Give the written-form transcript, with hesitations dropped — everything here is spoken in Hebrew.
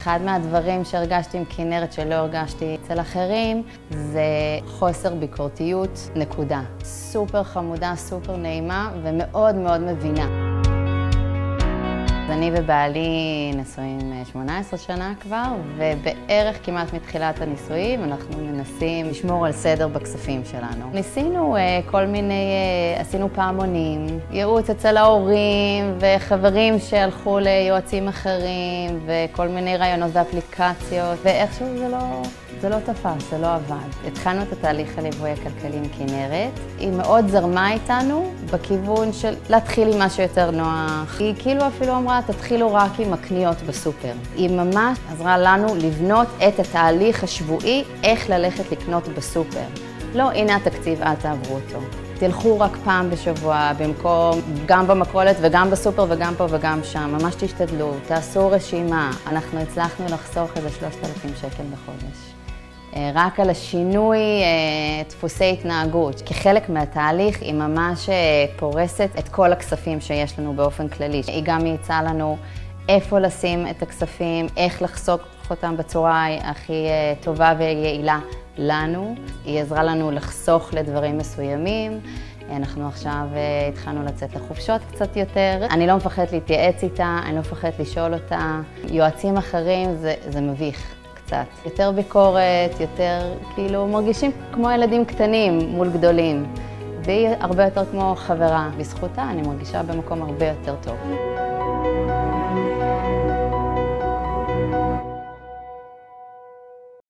אחד מהדברים שהרגשתי עם כנרת שלא הרגשתי אצל אחרים זה חוסר ביקורתיות, נקודה. סופר חמודה, סופר נעימה ומאוד מאוד מבינה. אני ובעלי נשואים 18 שנה כבר, ובערך כמעט מתחילת הנישואים אנחנו מנסים לשמור על סדר בכספים שלנו. ניסינו כל מיני, עשינו פעמונים, ייעוץ אצל ההורים וחברים שהלכו ליועצים אחרים וכל מיני רעיונות ואפליקציות, ואיכשהו זה לא תפס, זה לא עבד. התחלנו את התהליך הליווי הכלכלי עם כנרת. היא מאוד זרמה איתנו בכיוון של להתחיל עם משהו יותר נוח. היא כאילו אפילו אמרה, תתחילו רק עם הקניות בסופר. היא ממש עזרה לנו לבנות את התהליך השבועי, איך ללכת לקנות בסופר. לא, הנה התקציב, אל תעברו אותו. תלכו רק פעם בשבוע, במקום גם במכולת וגם בסופר וגם פה וגם שם. ממש תשתדלו, תעשו רשימה. אנחנו הצלחנו לחסוך איזה 3,000 שקל בחודש. רק על השינוי דפוסי התנהגות. כחלק מהתהליך היא ממש פורסת את כל הכספים שיש לנו באופן כללי. היא גם יצאה לנו איפה לשים את הכספים, איך לחסוך אותם בצורה הכי טובה ויעילה לנו. היא עזרה לנו לחסוך לדברים מסוימים. אנחנו עכשיו התחלנו לצאת לחופשות קצת יותר. אני לא מפחדת להתייעץ איתה, אני לא מפחדת לשאול אותה. יועצים אחרים זה מביך. יותר ביקורת, יותר כאילו מרגישים כמו ילדים קטנים מול גדולים. והיא הרבה יותר כמו חברה. בזכותה אני מרגישה במקום הרבה יותר טוב.